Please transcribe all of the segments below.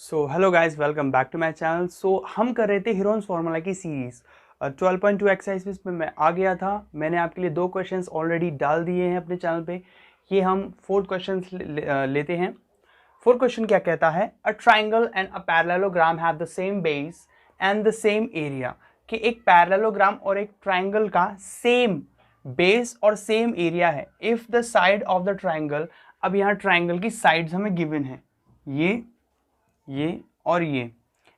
So hello guys, welcome back to my channel. हम कर रहे थे हीरोन्स फार्मूला की सीरीज़ 12.2 एक्सरसाइज में मैं आ गया था। मैंने आपके लिए 2 क्वेश्चंस ऑलरेडी डाल दिए हैं अपने चैनल पे। ये हम 4th क्वेश्चंस लेते हैं। 4th क्वेश्चन क्या कहता है? A triangle and a parallelogram have the same base and the same area. कि एक पैरेललोग्राम और एक ट्राइंगल का सेम बेस और सेम एरिया है if the side of the triangle. अब यहाँ ट्राइंगल की साइड्स हमें गिवन है, ये और ये।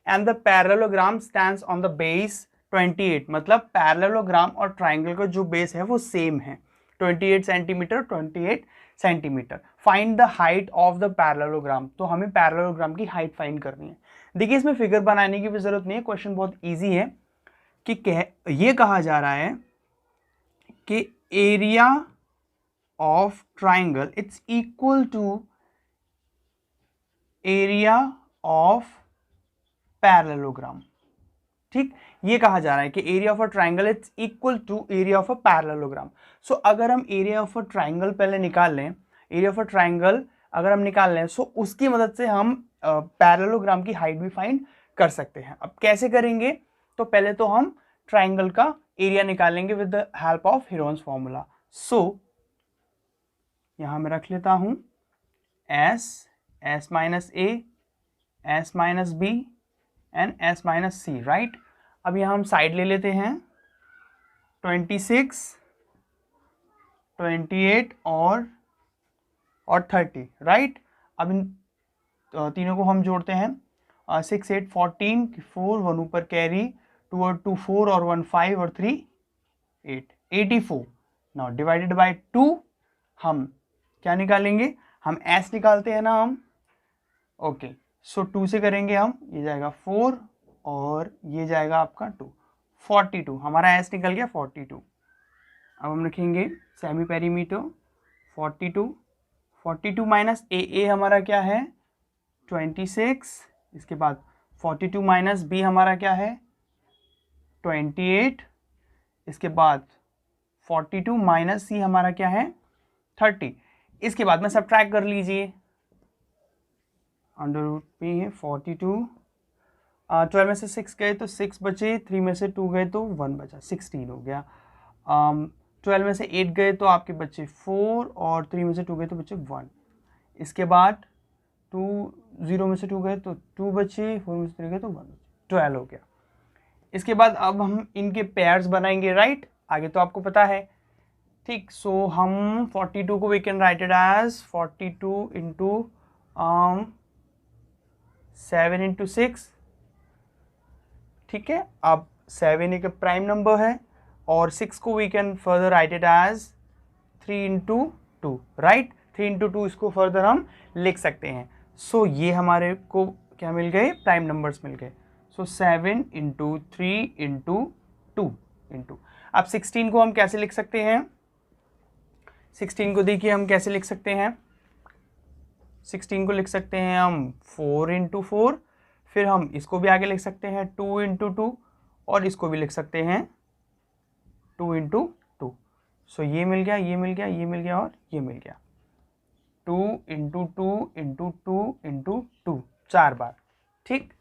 And the parallelogram stands on the base 28। मतलब पैरेललोग्राम और ट्राइंगल का जो बेस है वो सेम है, 28 centimetre 28 centimetre. Find the height of the parallelogram. तो हमें पैरेललोग्राम की हाइट फाइंड करनी है। देखिए, इसमें फिगर बनाने की भी जरूरत नहीं है, क्वेश्चन बहुत ईजी है। कि ये कहा जा रहा है कि area of triangle it's equal to area of parallelogram. ठीक, ये कहा जा रहा है कि area of a triangle it's equal to area of a parallelogram. So अगर हम एरिया ऑफ अ ट्राइंगल पहले निकाल लें, एरिया ऑफ अ ट्राइंगल अगर हम निकाल लें सो उसकी मदद से हम पैरेललोग्राम की हाइट भी फाइंड कर सकते हैं। अब कैसे करेंगे? तो पहले तो हम ट्राइंगल का एरिया निकालेंगे with the help of Heron's formula. So यहां मैं रख लेता हूं s minus a, s minus b and s minus c, right. अब यहाँ हम साइड ले लेते हैं 26, 28 और 30, राइट। अब इन तीनों को हम जोड़ते हैं 6 8 14, 4 1 ऊपर कैरी, 2 और 2 4 और 1 5 और 3 8, 84। नाउ डिवाइडेड बाय 2 हम क्या निकालेंगे? हम s निकालते हैं ना हम। ओके, सो 2 से करेंगे हम, ये जाएगा 4 और ये जाएगा आपका 2, 42। हमारा s निकल गया 42। अब हम लिखेंगे सेमी पेरीमीटर 42, 42 माइनस ए हमारा क्या है 26। इसके बाद 42 माइनस बी हमारा क्या है 28। इसके बाद 42 माइनस सी हमारा क्या है 30। इसके बाद में सब्ट्रैक्ट कर लीजिए, अंडर रूट पी है 42। 12 में से 6 गए तो 6 बचे, 3 में से 2 गए तो 1 बचा, 16 हो गया। 12 में से 8 गए तो आपके बचे 4 और 3 में से 2 गए तो बचे 1। इसके बाद 0 में से 2 गए तो 2 बचे, 4 में से 3 गए तो 1 बचे, 12 हो गया। इसके बाद अब हम इनके पेयर्स बनाएंगे, राइट। आगे तो आपको पता है, ठीक। सो हम 42 को we can write it as 42 into 7 into 6, ठीक है। अब 7 एक प्राइम नंबर है और 6 को we can further write it as 3 into 2, right. 3 into 2 इसको फर्दर हम लिख सकते हैं। सो ये हमारे को क्या मिल गए? प्राइम नंबर्स मिल गए। सो 7 इंटू 3 इंटू 2 इंटू। अब 16 को हम कैसे लिख सकते हैं? 16 को देखिए हम कैसे लिख सकते हैं। 16 को लिख सकते हैं हम 4 इंटू 4, फिर हम इसको भी आगे लिख सकते हैं 2 इंटू 2 और इसको भी लिख सकते हैं 2 इंटू 2। सो ये मिल गया, ये मिल गया, ये मिल गया और ये मिल गया। 2 इंटू 2 इंटू 2 इंटू 2, 4 बार, ठीक।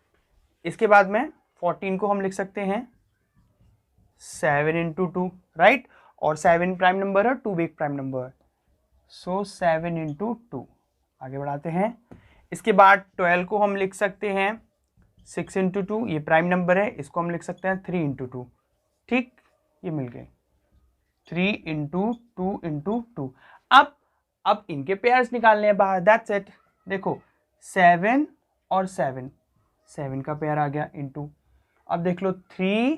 इसके बाद में 14 को हम लिख सकते हैं 7 इंटू 2, राइट। और 7 प्राइम नंबर है, 2 भी एक प्राइम नंबर है। सो 7 इंटू 2। आगे बढ़ाते हैं। इसके बाद 12 को हम लिख सकते हैं 6 इंटू 2, ये प्राइम नंबर है, इसको हम लिख सकते हैं 3 इंटू 2, ठीक। ये मिल गए 3 इंटू 2 इंटू 2। अब इनके पेयर्स निकालने हैं बाहर, दैट्स इट। देखो 7 और 7, 7 का पेयर आ गया इंटू। अब देख लो 3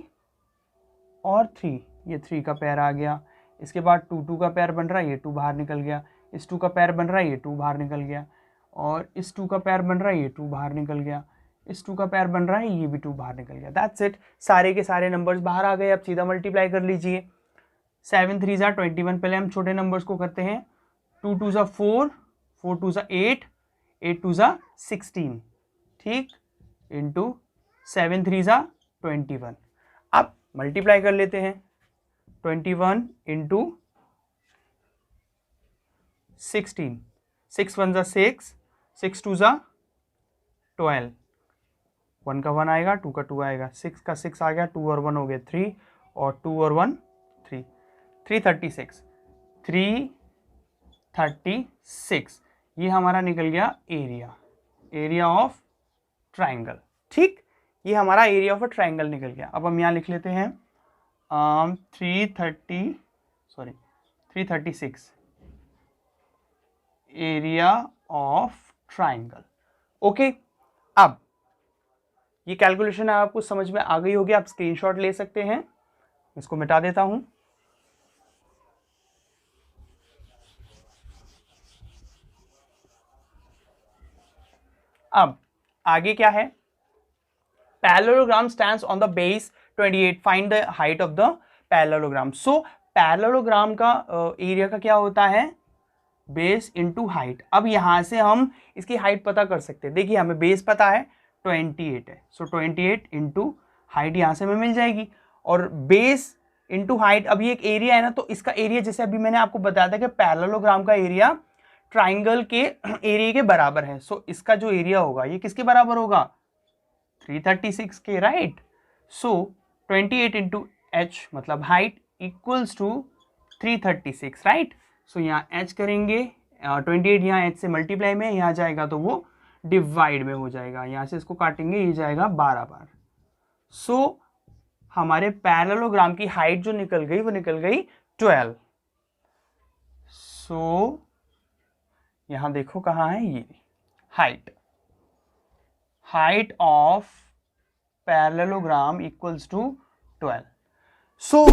और 3, ये 3 का पेयर आ गया। इसके बाद 2 2 का पेयर बन रहा है, ये 2 बाहर निकल गया। इस 2 का पेयर बन रहा है, ये 2 बाहर निकल गया। और इस 2 का पेयर बन रहा है, ये 2 बाहर निकल गया। इस 2 का पेयर बन रहा है, ये भी 2 बाहर निकल गया। दैट्स इट, सारे के सारे नंबर्स बाहर आ गए। अब सीधा मल्टीप्लाई कर लीजिए। 7 3 ज़ा 21। पहले हम छोटे नंबर्स को करते हैं। 2 2 ज़ा 4, 4 2 ज़ा 8, 8 2 ज़ा 16, ठीक, इंटू 7 3 ज़ा 21। अब मल्टीप्लाई कर लेते हैं। 21 इंटू 16, 6 1 ज़ा 6, 6 2 ज़ा 12, 1 का 1 आएगा, 2 का 2 आएगा, 6 का 6 आ गया, 2 और 1 हो गए 3, और 2 और 1 3, 336, 336 ये हमारा निकल गया एरिया ऑफ ट्राइंगल। ठीक, ये हमारा एरिया ऑफ अ ट्राइंगल निकल गया। अब हम यहाँ लिख लेते हैं 336 एरिया ऑफ ट्राइंगल। ओके, अब ये कैलकुलेशन आपको समझ में आ गई होगी, आप स्क्रीनशॉट ले सकते हैं। इसको मिटा देता हूं। अब आगे क्या है, parallelogram stands on the base 28, find the height of the parallelogram. So parallelogram का एरिया का क्या होता है, बेस इंटू हाइट। अब यहां से हम इसकी हाइट पता कर सकते हैं। देखिए हमें बेस पता है 28 है, सो 28 इंटू हाइट यहां से हमें मिल जाएगी, और बेस इंटू हाइट। अब ये एक एरिया है ना, तो इसका एरिया जैसे अभी मैंने आपको बताया था कि पैरेललोग्राम का एरिया ट्राइंगल के एरिया के बराबर है। सो इसका जो एरिया होगा ये किसके बराबर होगा, 336 के, राइट। सो 28 इंटू एच मतलब हाइट इक्वल्स टू 336, राइट। सो यहाँ h करेंगे, 28 यहाँ h से मल्टीप्लाई में, यहाँ जाएगा तो वो डिवाइड में हो जाएगा, यहाँ से इसको काटेंगे, ये जाएगा 12 बार। सो हमारे पैरेललोग्राम की हाइट जो निकल गई वो निकल गई 12। सो यहाँ देखो कहाँ है ये height of parallelogram equals to 12। So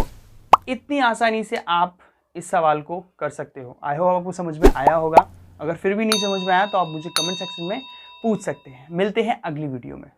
इतनी आसानी से आप इस सवाल को कर सकते हो। आई होप आपको समझ में आया होगा। अगर फिर भी नहीं समझ में आया तो आप मुझे कमेंट सेक्शन में पूछ सकते हैं। मिलते हैं अगली वीडियो में।